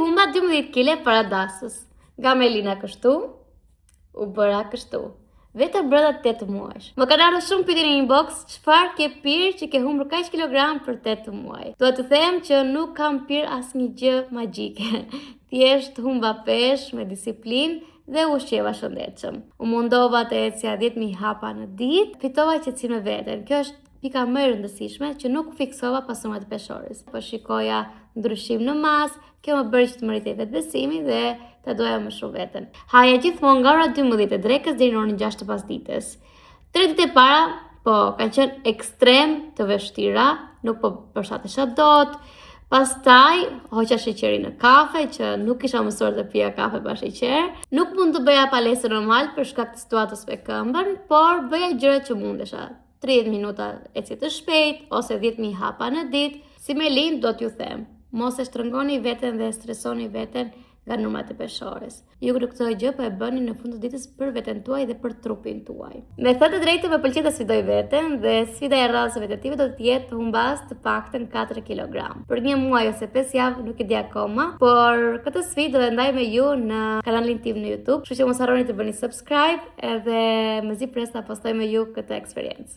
humba 12 kg para dasës. Nga Melina kështu, u bëra kështu. Vetëm brenda 8 muajsh. Më kanë ardhur shumë pyetje në inbox, çfarë ke pirë që ke humbur kaq kilogram për 8 muaj? Dua të them që nuk kam pirë asnjë gjë magjike. Thjesht humba peshë me disiplinë dhe ushqeva shëndetshëm. U mundova të ecja 10.000 hapa në ditë, fitova qetësi me veten. Kjo është pika më e rëndësishme që nuk fiksova pasurat e peshores. Po shikoja ndryshim në masë, kjo më bëri që të më rritej vetbesimi dhe të doja më shumë veten. Haja gjithmonë nga ora 12 e drekës deri në orën 6 të pasdites. 3 ditë e para, kanë qenë ekstrem të vështira, nuk po përshtatesha dot. Pastaj hoqa sheqerin në kafe, që nuk kisha mësuar të pija kafe pa sheqer. Nuk mund të bëja palestër normal për shkak të situatës me këmbën, por bëja gjërat që mundesha. 30 minuta ecje të shpejt ose 10.000 hapa në ditë. Si Melin do t'ju them, mos e shtrëngoni veten dhe stresoni veten nga numrat e peshores. Ju këtë gjë po e bëni në fund të ditës për veten tuaj dhe për trupin tuaj. Me thënë të drejtë më pëlqen të sfidoj veten dhe sfida e radhës së vetative do të jetë të humbas të paktën 4 kg. Për 1 muaj ose 5 javë nuk e di akoma, por këtë sfidë do të ndaj me ju në kanalin tim në YouTube, kështu që mos harroni të bëni subscribe edhe mezi pres ta postoj me ju këtë eksperiencë.